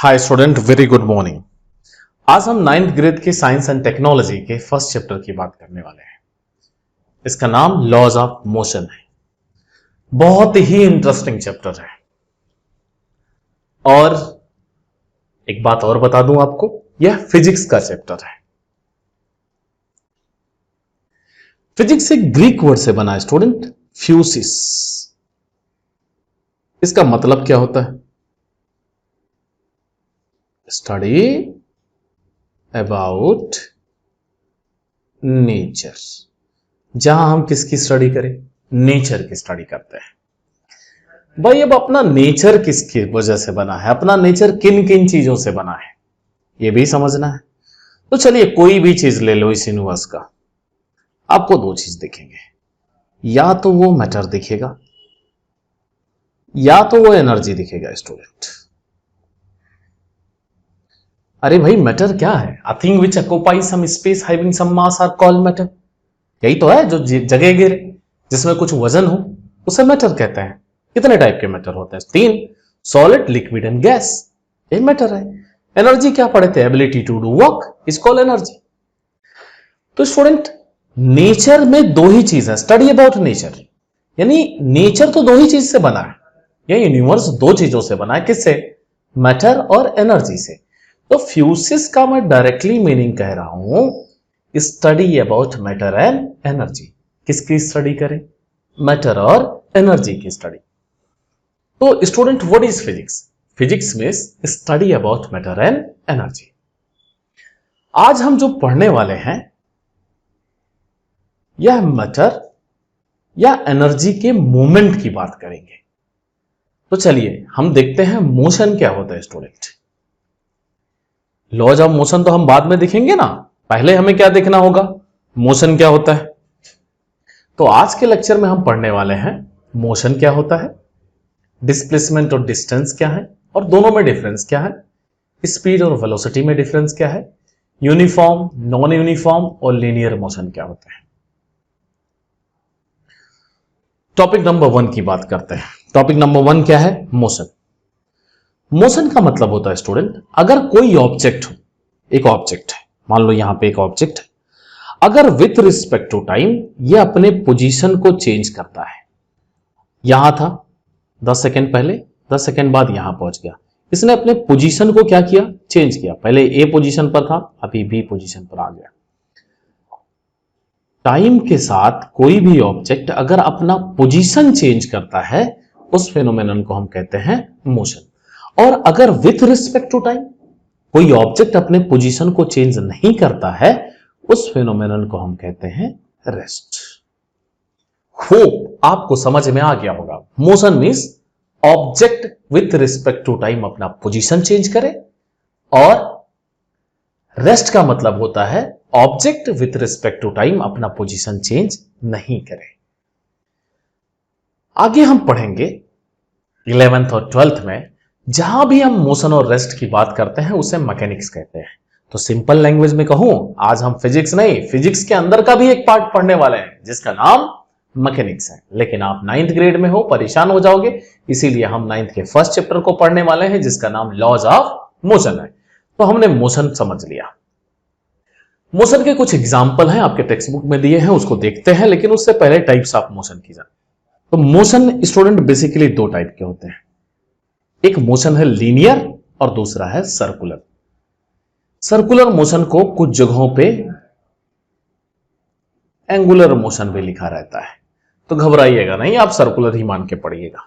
Hi student, very good morning. आज हम 9th grade के साइंस एंड टेक्नोलॉजी के फर्स्ट चैप्टर की बात करने वाले हैं। इसका नाम लॉज ऑफ मोशन है। बहुत ही इंटरेस्टिंग चैप्टर है। और एक बात और बता दूं आपको, यह फिजिक्स का चैप्टर है। फिजिक्स एक ग्रीक वर्ड से बना है स्टूडेंट, फ्यूसिस। इसका मतलब क्या होता है? Study about nature. जहां हम किसकी स्टडी करें? नेचर की स्टडी करते हैं। भाई, अब अपना नेचर किसकी वजह से बना है, अपना नेचर किन किन चीजों से बना है, यह भी समझना है। तो चलिए, कोई भी चीज ले लो इस यूनिवर्स का, आपको दो चीज दिखेंगे। या तो वो मैटर दिखेगा या तो वो एनर्जी दिखेगा स्टूडेंट। अरे भाई, मैटर क्या है? A thing which occupies some space having some mass are called matter. यही तो है, जो जगह गिरे, जिसमें कुछ वजन हो, उसे मैटर कहते हैं। कितने टाइप के मैटर होते हैं? 3, सॉलिड, लिक्विड एंड गैस। ये मैटर है। एनर्जी क्या पढ़े थे? Ability to do work is called energy. तो स्टूडेंट, नेचर में दो ही चीज है। स्टडी अबाउट नेचर यानी नेचर तो दो ही चीज से बना है। यह यूनिवर्स दो चीजों से बना है। किससे? मैटर और एनर्जी से। तो फ्यूसिस का मैं डायरेक्टली मीनिंग कह रहा हूं, study about matter and energy. किसकी स्टडी करें? मैटर और एनर्जी की स्टडी। तो student, what is physics? Physics means study about matter and energy. आज हम जो पढ़ने वाले हैं, यह मैटर या एनर्जी के मूवमेंट की बात करेंगे। तो चलिए हम देखते हैं मोशन क्या होता है स्टूडेंट। लॉज ऑफ मोशन तो हम बाद में दिखेंगे ना, पहले हमें क्या देखना होगा? मोशन क्या होता है। तो आज के लेक्चर में हम पढ़ने वाले हैं मोशन क्या होता है, डिस्प्लेसमेंट और डिस्टेंस क्या है, और दोनों में डिफरेंस क्या है, स्पीड और वेलोसिटी में डिफरेंस क्या है, यूनिफॉर्म, नॉन यूनिफॉर्म और लीनियर मोशन क्या होता है। टॉपिक नंबर 1 की बात करते हैं। टॉपिक नंबर 1 क्या है? मोशन। मोशन का मतलब होता है स्टूडेंट, अगर कोई ऑब्जेक्ट हो, एक ऑब्जेक्ट है, मान लो यहां पे एक ऑब्जेक्ट है, अगर विथ रिस्पेक्ट टू टाइम ये अपने पोजीशन को चेंज करता है। यहां था 10 सेकंड पहले, 10 सेकंड बाद यहां पहुंच गया, इसने अपने पोजीशन को क्या किया? चेंज किया। पहले ए पोजीशन पर था, अभी बी पोजीशन पर आ गया। टाइम के साथ कोई भी ऑब्जेक्ट अगर अपना पोजीशन चेंज करता है, उस फेनोमेनन को हम कहते हैं मोशन। और अगर विथ रिस्पेक्ट टू टाइम कोई ऑब्जेक्ट अपने पोजीशन को चेंज नहीं करता है, उस फेनोमेनन को हम कहते हैं रेस्ट। होप आपको समझ में आ गया होगा। Motion means object with respect to time अपना पोजीशन चेंज करे, और रेस्ट का मतलब होता है object with respect to time अपना पोजीशन चेंज नहीं करे। आगे हम पढ़ेंगे 11th और 12th में, जहां भी हम मोशन और रेस्ट की बात करते हैं उसे मैकेनिक्स कहते हैं। तो सिंपल लैंग्वेज में कहूं, आज हम फिजिक्स नहीं, फिजिक्स के अंदर का भी एक पार्ट पढ़ने वाले हैं जिसका नाम मैकेनिक्स है। लेकिन आप 9th ग्रेड में हो, परेशान हो जाओगे, इसीलिए हम 9th के फर्स्ट चैप्टर को पढ़ने वाले हैं जिसका नाम लॉज ऑफ मोशन है। तो हमने मोशन समझ लिया। मोशन के कुछ एग्जाम्पल हैं, आपके टेक्स्ट बुक में दिए हैं, उसको देखते हैं। लेकिन उससे पहले टाइप्स ऑफ मोशन की जाए। तो मोशन स्टूडेंट बेसिकली दो टाइप के होते हैं। एक मोशन है लीनियर और दूसरा है सर्कुलर। सर्कुलर मोशन को कुछ जगहों पे एंगुलर मोशन भी लिखा रहता है, तो घबराइएगा नहीं, आप सर्कुलर ही मान के पढ़िएगा।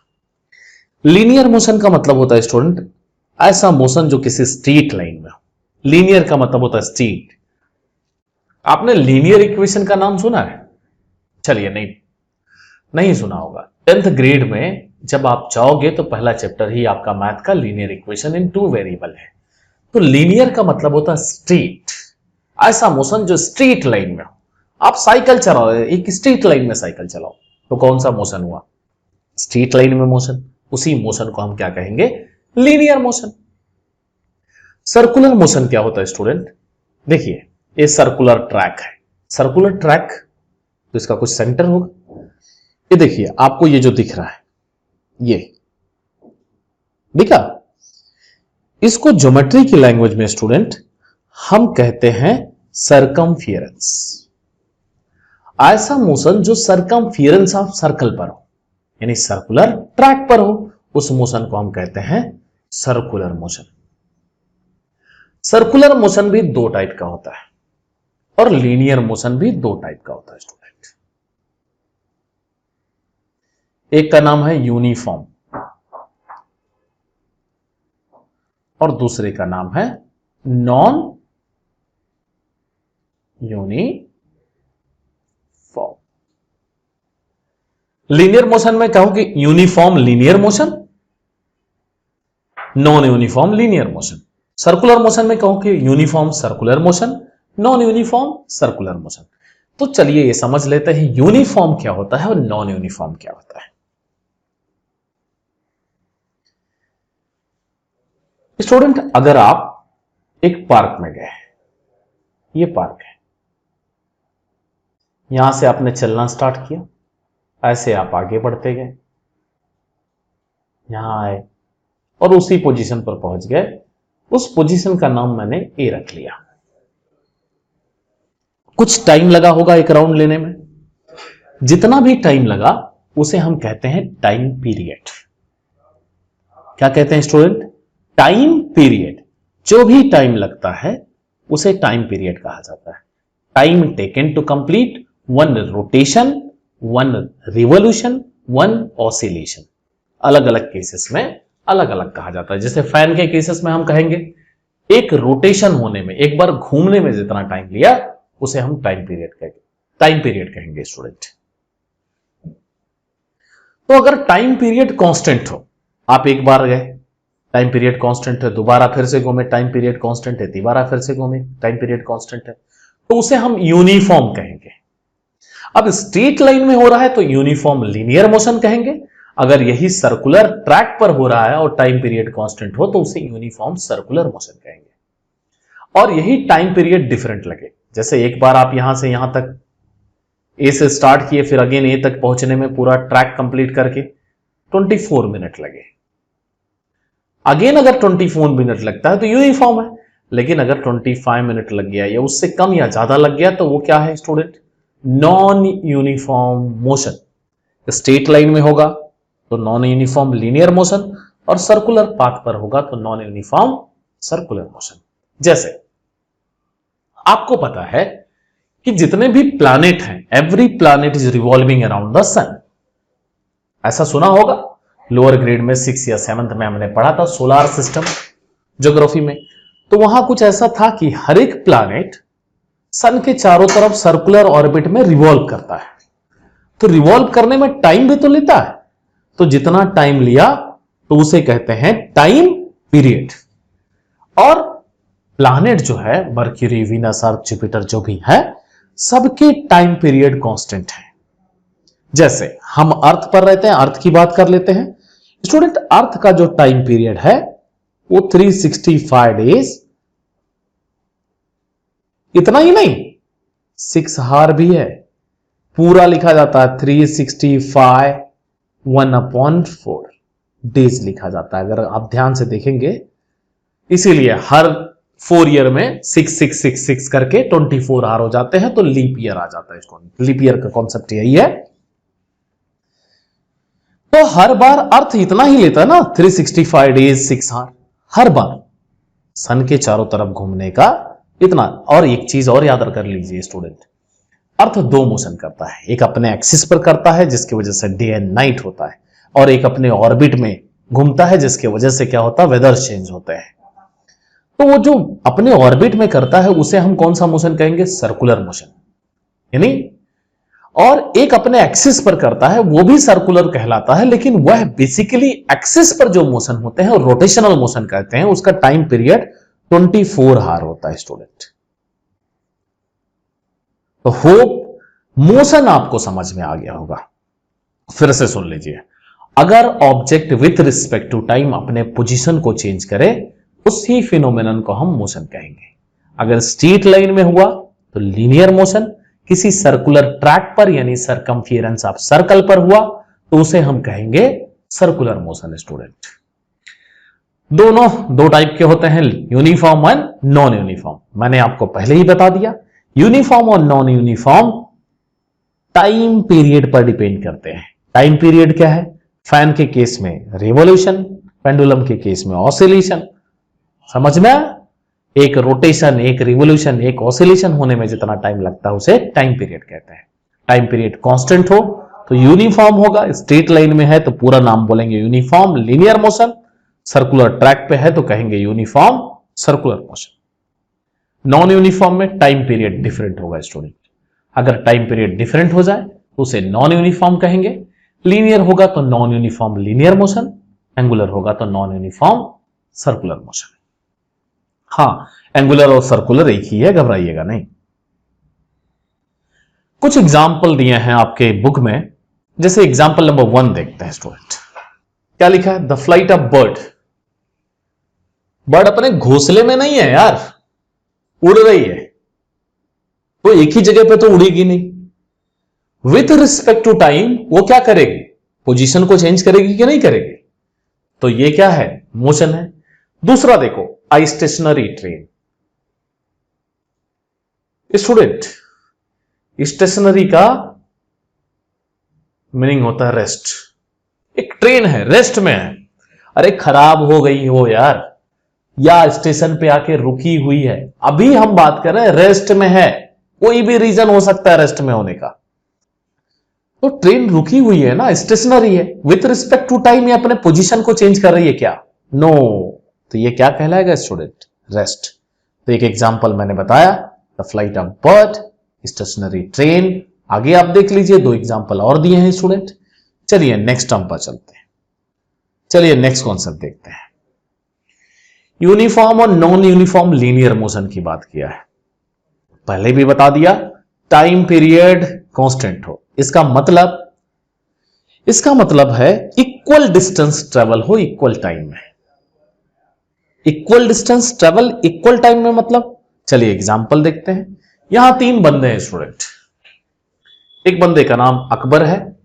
लीनियर मोशन का मतलब होता है स्टूडेंट ऐसा मोशन जो किसी स्ट्रेट लाइन में हो। लीनियर का मतलब होता है स्ट्रेट। आपने लीनियर इक्वेशन का नाम सुना है? चलिए, नहीं सुना होगा। 10th ग्रेड में जब आप जाओगे तो पहला चैप्टर ही आपका मैथ का लीनियर इक्वेशन इन 2 वेरिएबल है। तो लीनियर का मतलब होता है स्ट्रेट, ऐसा मोशन जो स्ट्रेट लाइन में हो। आप साइकिल चलाओ, एक स्ट्रेट लाइन में साइकिल चलाओ, तो कौन सा मोशन हुआ? स्ट्रेट लाइन में मोशन। उसी मोशन को हम क्या कहेंगे? Linear motion. सर्कुलर मोशन क्या होता है स्टूडेंट? देखिए, ये सर्कुलर ट्रैक है। सर्कुलर ट्रैक तो इसका कुछ सेंटर होगा। ये देखिए, आपको ये जो दिख रहा है, ये दिखा? इसको ज्योमेट्री की लैंग्वेज में स्टूडेंट हम कहते हैं सरकमफियरेंस। ऐसा मोशन जो सरकमफियरेंस ऑफ सर्कल पर हो, यानी सर्कुलर ट्रैक पर हो, उस मोशन को हम कहते हैं सर्कुलर मोशन। सर्कुलर मोशन भी दो टाइप का होता है और लीनियर मोशन भी दो टाइप का होता है स्टूडेंट। एक का नाम है यूनिफॉर्म और दूसरे का नाम है नॉन यूनिफॉर्म। लीनियर मोशन में कहूं कि uniform linear motion, non uniform linear motion. Circular motion में कहूं कि uniform circular motion, non uniform circular motion. तो चलिए ये समझ लेते हैं यूनिफॉर्म क्या होता है और नॉन यूनिफॉर्म क्या होता है। स्टूडेंट, अगर आप एक पार्क में गए, ये पार्क है, यहां से आपने चलना स्टार्ट किया, ऐसे आप आगे बढ़ते गए, यहां आए और उसी पोजीशन पर पहुंच गए। उस पोजीशन का नाम मैंने ए रख लिया। कुछ टाइम लगा होगा एक राउंड लेने में, जितना भी टाइम लगा उसे हम कहते हैं टाइम पीरियड। क्या कहते हैं स्टूडेंट? Time period. जो भी टाइम लगता है उसे टाइम पीरियड कहा जाता है। Time taken to complete one rotation, one revolution, one oscillation. अलग अलग केसेस में अलग अलग कहा जाता है। जैसे फैन के केसेस में हम कहेंगे एक रोटेशन होने में, एक बार घूमने में जितना टाइम लिया उसे हम टाइम पीरियड कहेंगे स्टूडेंट। तो अगर टाइम पीरियड कांस्टेंट हो, आप एक बार गए, टाइम पीरियड कांस्टेंट है, दोबारा फिर से घूमे, टाइम पीरियड कांस्टेंट है, दोबारा फिर से घूमे, टाइम पीरियड कांस्टेंट है, तो उसे हम यूनिफॉर्म कहेंगे। अब स्ट्रेट लाइन में हो रहा है तो यूनिफॉर्म लीनियर मोशन कहेंगे। अगर यही सर्कुलर ट्रैक पर हो रहा है और टाइम पीरियड कांस्टेंट हो तो उसे यूनिफॉर्म सर्कुलर मोशन कहेंगे। और यही टाइम पीरियड डिफरेंट लगे, जैसे एक बार आप यहां से यहां तक ए से स्टार्ट किए, फिर अगेन ए तक पहुंचने में पूरा ट्रैक कंप्लीट करके 24 मिनट लगे। अगेन अगर 24 मिनट लगता है तो यूनिफॉर्म है, लेकिन अगर 25 मिनट लग गया या उससे कम या ज्यादा लग गया तो वो क्या है student? Non uniform motion. Straight line में होगा तो नॉन यूनिफॉर्म लीनियर मोशन और सर्कुलर पाथ पर होगा तो नॉन यूनिफॉर्म सर्कुलर मोशन। जैसे आपको पता है कि जितने भी प्लैनेट हैं, every planet is revolving around the sun. ऐसा सुना होगा, लोअर ग्रेड में 6 या 7th में हमने पढ़ा था सोलार सिस्टम ज्योग्राफी में। तो वहां कुछ ऐसा था कि हर एक प्लैनेट सन के चारों तरफ सर्कुलर ऑर्बिट में रिवॉल्व करता है। तो रिवॉल्व करने में टाइम भी तो लेता है, तो जितना टाइम लिया तो उसे कहते हैं टाइम पीरियड। और प्लैनेट जो है, मर्क्यूरी, वीनस, अर्थ, जुपिटर जो भी है, सबके टाइम पीरियड कांस्टेंट है। जैसे हम अर्थ पर रहते हैं, अर्थ की बात कर लेते हैं स्टूडेंट। अर्थ का जो टाइम पीरियड है वो 365 डेज, इतना ही नहीं 6 हार भी है। पूरा लिखा जाता है 365 1/4 डेज लिखा जाता है, अगर आप ध्यान से देखेंगे। इसीलिए हर 4 ईयर में 6 करके 24 आवर हो जाते हैं, तो लीप ईयर आ जाता है। लीप ईयर का कॉन्सेप्ट यही है। तो हर बार अर्थ इतना ही लेता है ना, 365 डेज 6 आवर, हर बार सन के चारों तरफ घूमने का इतना। और एक चीज और याद कर लीजिए स्टूडेंट, अर्थ दो मोशन करता है, एक अपने एक्सिस पर करता है जिसकी वजह से डे एंड नाइट होता है, और एक अपने ऑर्बिट में घूमता है जिसकी वजह से क्या होता है? वेदर चेंज होते हैं। तो वो जो अपने ऑर्बिट में करता है उसे हम कौन सा मोशन कहेंगे? Circular motion. यानी और एक अपने एक्सिस पर करता है वो भी सर्कुलर कहलाता है, लेकिन वह बेसिकली एक्सिस पर जो मोशन होते हैं रोटेशनल मोशन कहते हैं। उसका टाइम पीरियड 24 आवर होता है स्टूडेंट। तो होप मोशन आपको समझ में आ गया होगा। फिर से सुन लीजिए, अगर object with respect to time अपने पोजीशन को चेंज करे उसी फिनोमेनन को हम मोशन कहेंगे। अगर स्ट्रेट लाइन में हुआ तो लीनियर मोशन, किसी सर्कुलर ट्रैक पर यानी सरकमफियरेंस ऑफ सर्कल पर हुआ तो उसे हम कहेंगे सर्कुलर मोशन स्टूडेंट। दोनों दो टाइप के होते हैं, यूनिफॉर्म एंड नॉन यूनिफॉर्म। मैंने आपको पहले ही बता दिया, यूनिफॉर्म और नॉन यूनिफॉर्म टाइम पीरियड पर डिपेंड करते हैं। टाइम पीरियड क्या है? फैन के केस में रिवॉल्यूशन, पेंडुलम के केस में ऑसिलेशन। समझ में? एक रोटेशन, एक रिवॉल्यूशन, एक ऑसिलेशन होने में जितना टाइम लगता है उसे टाइम पीरियड कहते हैं। टाइम पीरियड कांस्टेंट हो तो यूनिफॉर्म होगा, स्ट्रेट लाइन में है तो पूरा नाम बोलेंगे uniform linear motion, circular track पे है तो कहेंगे uniform circular motion. Non uniform में टाइम पीरियड डिफरेंट होगा स्टूडेंट। अगर टाइम पीरियड डिफरेंट हो जाए तो उसे नॉन यूनिफॉर्म कहेंगे। लीनियर होगा तो non uniform linear motion, angular होगा तो नॉन यूनिफॉर्म सर्कुलर मोशन। हाँ, एंगुलर और सर्कुलर एक ही है, घबराइएगा नहीं। कुछ एग्जाम्पल दिए हैं आपके बुक में, जैसे एग्जाम्पल नंबर 1 देखते हैं स्टूडेंट। क्या लिखा है? The flight of bird. Bird अपने घोंसले में नहीं है यार, उड़ रही है, वो एक ही जगह पे तो उड़ेगी नहीं। विथ रिस्पेक्ट टू टाइम वो क्या करेगी? पोजीशन को चेंज करेगी कि नहीं करेगी? तो ये क्या है? मोशन है। दूसरा देखो, आई स्टेशनरी ट्रेन। स्टूडेंट, स्टेशनरी का मीनिंग होता है रेस्ट। एक ट्रेन है, रेस्ट में है। अरे खराब हो गई हो यार, या स्टेशन पे आके रुकी हुई है, अभी हम बात कर रहे हैं रेस्ट में है। कोई भी रीजन हो सकता है रेस्ट में होने का। तो ट्रेन रुकी हुई है ना, स्टेशनरी है। विथ रिस्पेक्ट टू टाइम ये अपने पोजीशन को चेंज कर रही है क्या? नो। तो ये क्या कहलाएगा स्टूडेंट? रेस्ट। तो एक एग्जांपल मैंने बताया, the flight of bird, stationary train. आगे आप देख लीजिए, 2 एग्जांपल और दिए हैं स्टूडेंट। चलिए नेक्स्ट टर्म पर चलते हैं। चलिए नेक्स्ट कॉन्सेप्ट देखते हैं। यूनिफॉर्म और नॉन यूनिफॉर्म लीनियर मोशन की बात किया है। पहले भी बता दिया, टाइम पीरियड कांस्टेंट हो। इसका मतलब है इक्वल डिस्टेंस ट्रेवल हो इक्वल टाइम में। Equal distance travel equal time में मतलब, चलिए एग्जांपल देखते हैं। यहां 3 बंदे हैं स्टूडेंट। एक बंदे का नाम अकबर है,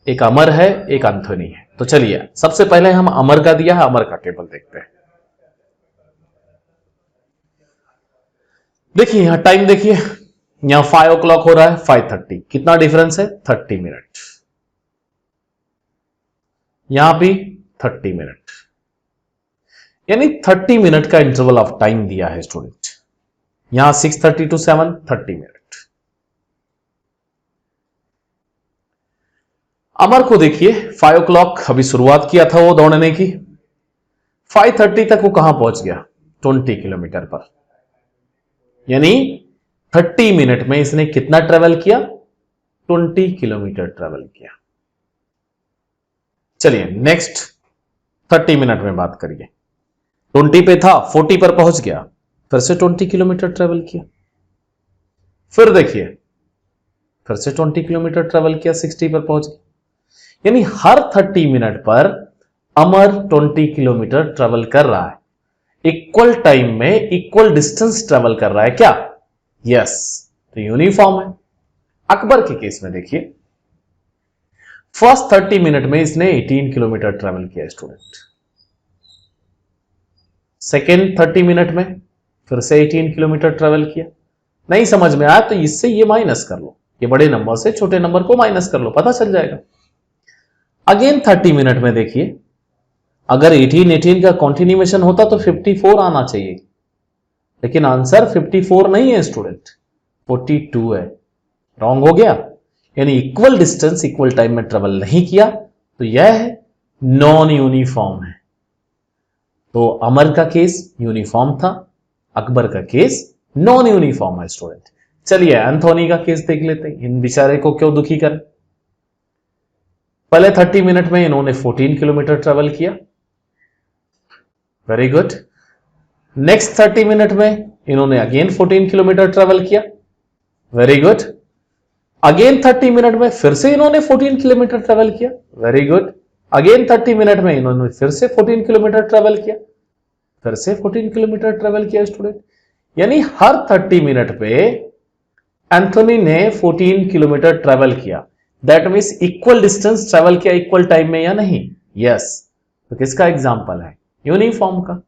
एक अमर है, एक एंथोनी है। तो चलिए सबसे पहले हम अमर का दिया है, अमर का टेबल देखते हैं। देखिए यहां टाइम देखिए, यहां 5 o'clock हो रहा है, 5:30। कितना डिफरेंस है? 30 मिनट। यहां भी 30 मिनट, यानी 30 मिनट का इंटरवल ऑफ टाइम दिया है स्टूडेंट। यहां 6:30 to 7, 30 मिनट। अमर को देखिए, 5 o'clock अभी शुरुआत किया था वो दौड़ने की, 5:30 तक वो कहां पहुंच गया? 20 किलोमीटर पर। यानी 30 मिनट में इसने कितना ट्रेवल किया? 20 किलोमीटर ट्रेवल किया। चलिए नेक्स्ट 30 मिनट में बात करिए। 20 पे था, 40 पर पहुंच गया, फिर से 20 किलोमीटर ट्रेवल किया। फिर देखिए, फिर से 20 किलोमीटर ट्रेवल किया, 60 पर पहुंच गया। यानी हर 30 मिनट पर अमर 20 किलोमीटर ट्रेवल कर रहा है। इक्वल टाइम में इक्वल डिस्टेंस ट्रेवल कर रहा है क्या? यस। तो यूनिफॉर्म है। अकबर के केस में देखिए, फर्स्ट 30 मिनट में इसने 18 किलोमीटर ट्रेवल किया स्टूडेंट। सेकेंड 30 मिनट में फिर से 18 किलोमीटर ट्रेवल किया। नहीं समझ में आया तो इससे ये माइनस कर लो, ये बड़े नंबर से छोटे नंबर को माइनस कर लो, पता चल जाएगा। अगेन 30 मिनट में देखिए, अगर 18 का कॉन्टिन्यूएशन होता तो 54 आना चाहिए, लेकिन आंसर 54 नहीं है स्टूडेंट, 42 है। रॉन्ग हो गया। यानी इक्वल डिस्टेंस इक्वल टाइम में ट्रेवल नहीं किया, तो यह है नॉन यूनिफॉर्म है। तो अमर का केस यूनिफॉर्म था, अकबर का केस नॉन यूनिफॉर्म है स्टूडेंट। चलिए एंथोनी का केस देख लेते हैं, इन बेचारे को क्यों दुखी करें। पहले 30 मिनट में इन्होंने 14 किलोमीटर ट्रेवल किया, वेरी गुड। नेक्स्ट 30 मिनट में इन्होंने अगेन 14 किलोमीटर ट्रेवल किया, वेरी गुड। अगेन 30 मिनट में फिर से इन्होंने 14 किलोमीटर ट्रेवल किया, वेरी गुड। अगेन 30 मिनट में इन्होंने फिर से 14 किलोमीटर ट्रेवल किया, फिर से 14 किलोमीटर ट्रेवल किया स्टूडेंट। यानी हर 30 मिनट पे एंथोनी ने 14 किलोमीटर ट्रेवल किया। That means equal distance travel किया इक्वल टाइम में या नहीं? यस। तो किसका एग्जांपल है? यूनिफॉर्म का।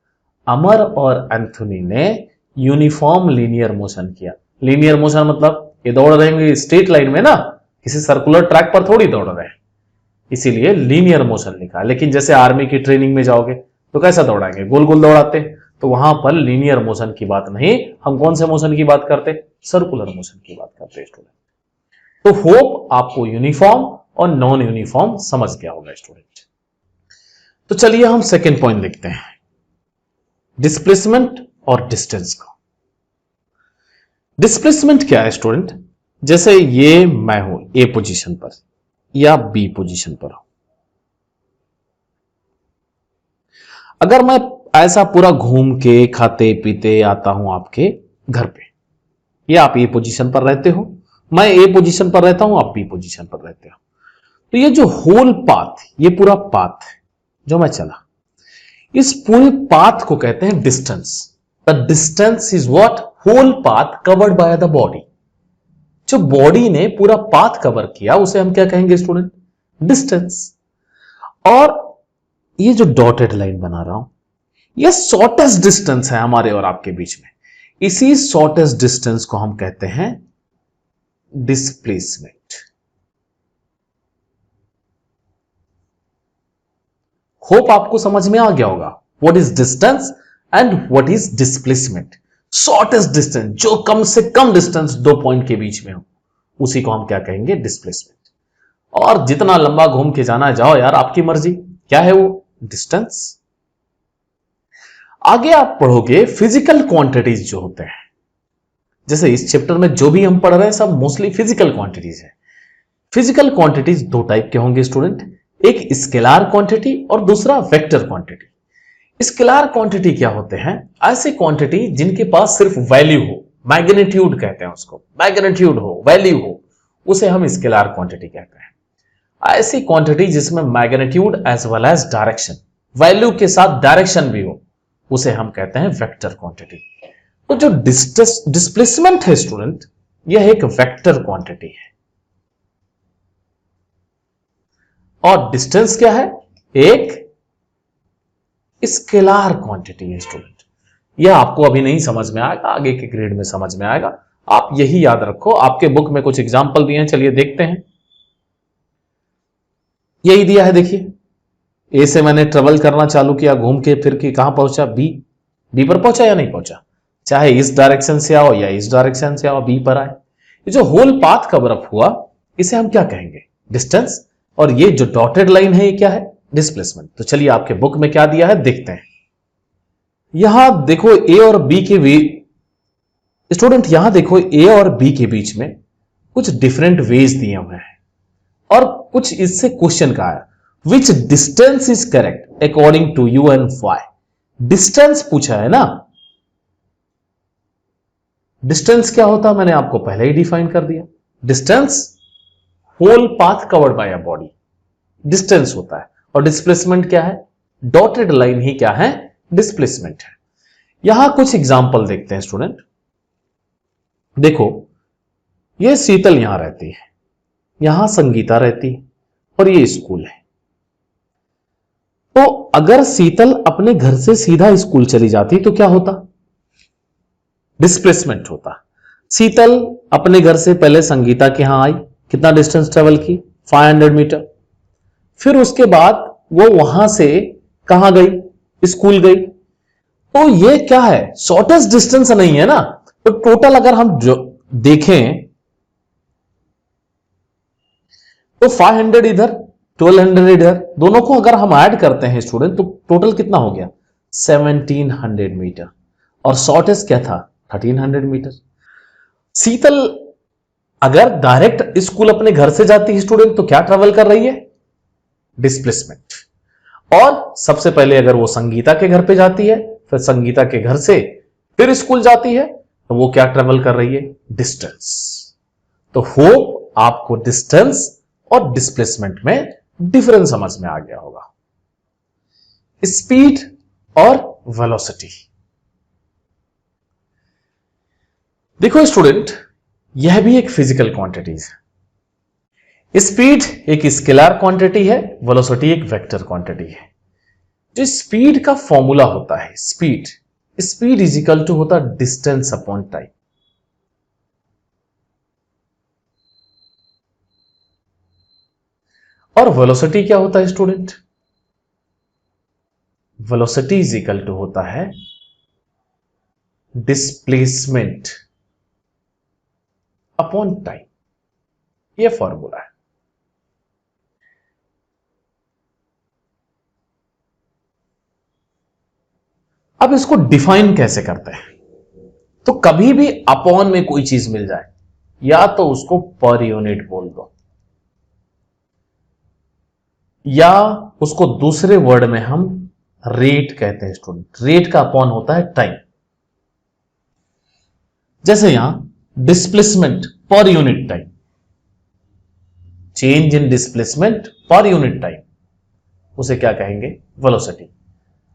अमर और एंथोनी ने यूनिफॉर्म लीनियर मोशन किया। लीनियर मोशन मतलब ये दौड़ रहे हैं स्ट्रेट लाइन में ना, किसी सर्कुलर ट्रैक पर थोड़ी दौड़ रहे हैं, इसीलिए लीनियर मोशन लिखा। लेकिन जैसे आर्मी की ट्रेनिंग में जाओगे तो कैसा दौड़ाएंगे, गोल गोल दौड़ाते हैं, तो वहां पर लीनियर मोशन की बात नहीं, हम कौन से मोशन की बात करते, सर्कुलर मोशन की बात करते हैं स्टूडेंट। तो होप आपको यूनिफॉर्म और नॉन यूनिफॉर्म समझ गया होगा स्टूडेंट। तो चलिए हम सेकेंड पॉइंट देखते हैं, डिस्प्लेसमेंट और डिस्टेंस का। डिस्प्लेसमेंट क्या है स्टूडेंट, जैसे ये मैं हूं ए पोजीशन पर या बी पोजीशन पर हूं, अगर मैं ऐसा पूरा घूम के खाते पीते आता हूं आपके घर पे, या आप ए पोजीशन पर रहते हो, मैं ए पोजीशन पर रहता हूं, आप बी पोजीशन पर रहते हो, तो ये जो होल पाथ, ये पूरा पाथ जो मैं चला, इस पूरे पाथ को कहते हैं distance. The distance is what, whole path covered by the body. जो बॉडी ने पूरा पाथ कवर किया उसे हम क्या कहेंगे स्टूडेंट, डिस्टेंस। और ये जो डॉटेड लाइन बना रहा हूं, ये शॉर्टेस्ट डिस्टेंस है हमारे और आपके बीच में, इसी शॉर्टेस्ट डिस्टेंस को हम कहते हैं डिस्प्लेसमेंट। होप आपको समझ में आ गया होगा what is distance and what is displacement. Shortest distance, जो कम से कम डिस्टेंस दो पॉइंट के बीच में हो, उसी को हम क्या कहेंगे, डिस्प्लेसमेंट। और जितना लंबा घूम के जाना जाओ यार, आपकी मर्जी, क्या है वो, डिस्टेंस। आगे आप पढ़ोगे फिजिकल क्वांटिटीज जो होते हैं, जैसे इस चैप्टर में जो भी हम पढ़ रहे हैं सब मोस्टली फिजिकल क्वांटिटीज है। फिजिकल क्वांटिटीज दो टाइप के होंगे स्टूडेंट, एक स्केलार क्वांटिटी और दूसरा वेक्टर क्वांटिटी। स्केलार क्वांटिटी क्या होते हैं, ऐसे क्वांटिटी जिनके पास सिर्फ वैल्यू हो, मैग्नीट्यूड कहते हैं उसको, मैग्नीट्यूड हो, वैल्यू हो, उसे हम स्केलार क्वांटिटी कहते हैं। ऐसी क्वांटिटी जिसमें magnitude as well as direction, value के साथ डायरेक्शन भी हो, उसे हम कहते हैं वेक्टर क्वांटिटी। तो जो डिस्प्लेसमेंट है स्टूडेंट, यह एक वेक्टर क्वांटिटी है। और डिस्टेंस क्या है, एक स्केलार क्वांटिटी है स्टूडेंट। यह आपको अभी नहीं समझ में आएगा, आगे के ग्रेड में समझ में आएगा। आप यही याद रखो, आपके बुक में कुछ एग्जांपल दिए हैं, चलिए देखते हैं। यही दिया है, देखिए, ए से मैंने ट्रेवल करना चालू किया, घूम के फिर के कहां पहुंचा, बी पर पहुंचा या नहीं पहुंचा, चाहे इस डायरेक्शन से आओ या इस डायरेक्शन से आओ, बी पर आए। ये जो होल पाथ कवर अप हुआ, इसे हम क्या कहेंगे, डिस्टेंस। और ये जो डॉटेड लाइन है, ये क्या है, डिस्प्लेसमेंट। तो चलिए आपके बुक में क्या दिया है देखते हैं। यहां देखो ए और बी के बीच, स्टूडेंट यहां देखो ए और बी के बीच में कुछ डिफरेंट वेज दिए हुए हैं, और कुछ इससे क्वेश्चन का है, which distance is correct according to you and why. Distance पूछा है ना, डिस्टेंस क्या होता है मैंने आपको पहले ही डिफाइन कर दिया। Distance whole path covered by a body, distance होता है। और डिस्प्लेसमेंट क्या है, डॉटेड लाइन ही क्या है, डिस्प्लेसमेंट है। यहां कुछ एग्जांपल देखते हैं स्टूडेंट। देखो, ये शीतल यहां रहती है, यहां संगीता रहती है, और ये स्कूल है। तो अगर शीतल अपने घर से सीधा स्कूल चली जाती तो क्या होता, डिस्प्लेसमेंट होता। शीतल अपने घर से पहले संगीता के यहां आई, कितना डिस्टेंस ट्रेवल की, 500 मीटर। फिर उसके बाद वो वहां से कहां गई, स्कूल गई। तो ये क्या है, शॉर्टेस्ट डिस्टेंस नहीं है ना। तो टोटल अगर हम देखें तो 500 इधर, 1200 इधर, दोनों को अगर हम ऐड करते हैं स्टूडेंट, तो टोटल कितना हो गया, 1700 मीटर। और शॉर्टेस्ट क्या था, 1300 मीटर। शीतल अगर डायरेक्ट स्कूल अपने घर से जाती है स्टूडेंट, तो क्या ट्रेवल कर रही है, डिस्प्लेसमेंट। और सबसे पहले अगर वो संगीता के घर पे जाती है, फिर संगीता के घर से फिर स्कूल जाती है, तो वो क्या ट्रेवल कर रही है, डिस्टेंस। तो होप आपको डिस्टेंस और डिस्प्लेसमेंट में डिफरेंस समझ में आ गया होगा। स्पीड और वेलोसिटी, देखो स्टूडेंट, यह भी एक फिजिकल क्वांटिटीज है। स्पीड एक स्केलर क्वांटिटी है, वेलोसिटी एक वेक्टर क्वांटिटी है। जो स्पीड का फॉर्मूला होता है, स्पीड इज इक्वल टू होता है डिस्टेंस अपॉन टाइम। और वेलोसिटी क्या होता है student? Velocity is equal to होता है डिस्प्लेसमेंट अपॉन टाइम। यह फॉर्मूला है। अब इसको डिफाइन कैसे करते हैं? तो कभी भी अपॉन में कोई चीज मिल जाए या तो उसको पर यूनिट बोल दो, या उसको दूसरे वर्ड में हम रेट कहते हैं स्टूडेंट। रेट का अपॉन होता है टाइम। जैसे यहां डिस्प्लेसमेंट पर unit time, change in displacement पर यूनिट टाइम, उसे क्या कहेंगे? Velocity.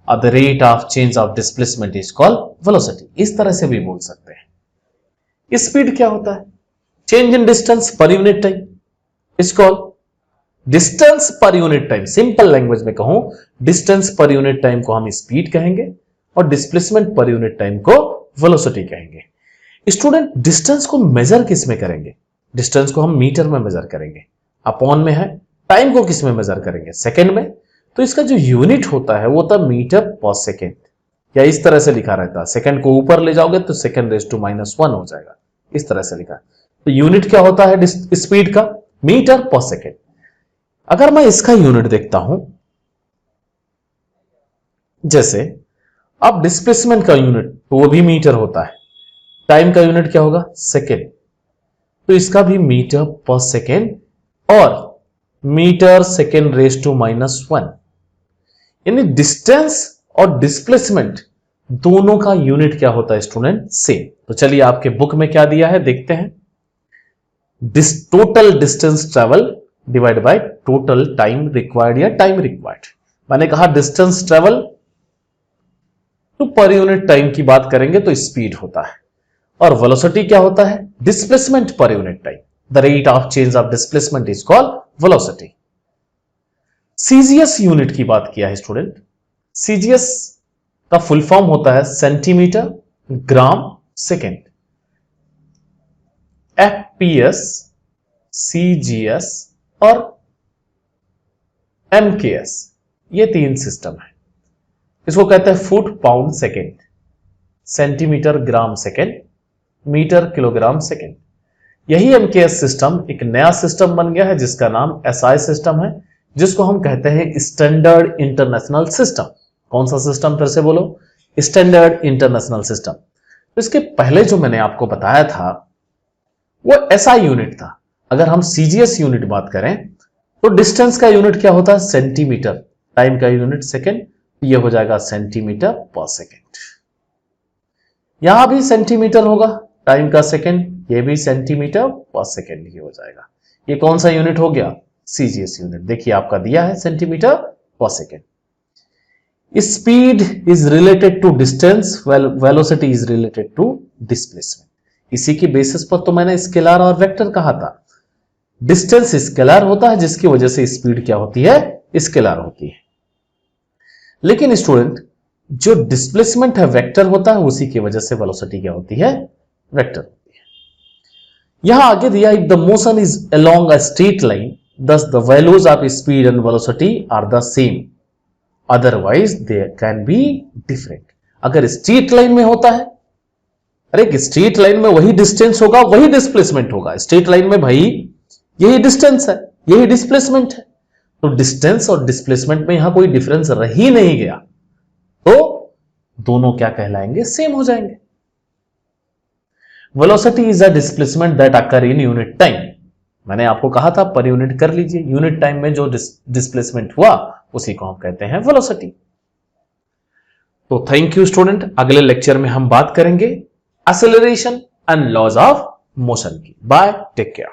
The rate of change of displacement is called velocity. इस तरह से भी बोल सकते हैं। स्पीड क्या होता है? चेंज इन डिस्टेंस पर unit time is called distance पर यूनिट टाइम। सिंपल लैंग्वेज में कहूं, डिस्टेंस पर यूनिट टाइम को हम स्पीड कहेंगे और डिस्प्लेसमेंट पर यूनिट टाइम को वेलोसिटी कहेंगे। स्टूडेंट, डिस्टेंस को मेजर किस में करेंगे? डिस्टेंस को हम मीटर में मेजर करेंगे, अपॉन में है। टाइम को किस में मेजर करेंगे? सेकंड में। तो इसका जो यूनिट होता है वो होता है मीटर पर सेकेंड, या इस तरह से लिखा रहता है। सेकंड को ऊपर ले जाओगे तो सेकंड रेज टू -1 हो जाएगा, इस तरह से लिखा। तो यूनिट क्या होता है स्पीड का? मीटर पर सेकेंड। अगर मैं इसका यूनिट देखता हूं, जैसे अब डिस्प्लेसमेंट का यूनिट तो वो भी मीटर होता है। टाइम का यूनिट क्या होगा? सेकेंड। तो इसका भी मीटर पर सेकेंड और मीटर सेकेंड रेज टू -1। यानी डिस्टेंस और डिस्प्लेसमेंट दोनों का यूनिट क्या होता है स्टूडेंट? सेम। तो चलिए आपके बुक में क्या दिया है देखते हैं। Total distance travel divide by total time required या टाइम रिक्वायर्ड। मैंने कहा डिस्टेंस ट्रेवल तो पर यूनिट टाइम की बात करेंगे तो स्पीड होता है, और वेलोसिटी क्या होता है? डिस्प्लेसमेंट पर unit time. The rate of change of displacement is called velocity. CGS unit की बात किया है स्टूडेंट। सीजीएस का फुल फॉर्म होता है centimetre gram second. FPS, CGS और एमकेएस, ये तीन सिस्टम है। इसको कहते हैं foot pound second, centimetre gram second, metre kilogram second. यही एमकेएस सिस्टम एक नया सिस्टम बन गया है जिसका नाम एसआई सिस्टम है, जिसको हम कहते हैं स्टैंडर्ड इंटरनेशनल सिस्टम। कौन सा सिस्टम? फिर से बोलो, स्टैंडर्ड इंटरनेशनल सिस्टम। तो इसके पहले जो मैंने आपको बताया था वो एसआई यूनिट था। अगर हम सीजीएस यूनिट बात करें तो डिस्टेंस का यूनिट क्या होता है? सेंटीमीटर। टाइम का यूनिट सेकेंड, ये हो जाएगा सेंटीमीटर पर सेकेंड। यहां भी सेंटीमीटर होगा, टाइम का सेकेंड, ये भी सेंटीमीटर पर सेकेंड ही हो जाएगा। ये कौन सा यूनिट हो गया? CGS unit. देखिए आपका दिया है सेंटीमीटर पर second. Speed is related to distance, velocity is related to displacement. इसी की बेसिस पर तो मैंने स्केलर और वेक्टर कहा था। डिस्टेंस स्केलर होता है जिसकी वजह से स्पीड क्या होती है? स्केलर होती है। लेकिन स्टूडेंट, जो डिस्प्लेसमेंट है वेक्टर होता है, उसी की वजह से वेलोसिटी क्या होती है? वेक्टर होती है। यहां आगे दिया if the motion is along a straight line thus the values of speed and velocity are the same, otherwise they can be different। अगर स्ट्रेट लाइन में होता है, अरे स्ट्रेट लाइन में वही डिस्टेंस होगा, वही डिस्प्लेसमेंट होगा। स्ट्रेट लाइन में भाई यही डिस्टेंस है, यही डिस्प्लेसमेंट है, तो डिस्टेंस और डिस्प्लेसमेंट में यहां कोई डिफरेंस रह ही नहीं गया, तो दोनों क्या कहलाएंगे? सेम हो जाएंगे। Velocity is a displacement that occur in unit time. मैंने आपको कहा था पर यूनिट कर लीजिए। यूनिट टाइम में जो डिस्प्लेसमेंट हुआ उसी को हम कहते हैं वेलोसिटी। तो थैंक यू स्टूडेंट। अगले लेक्चर में हम बात करेंगे acceleration and laws of motion की। Bye, take care.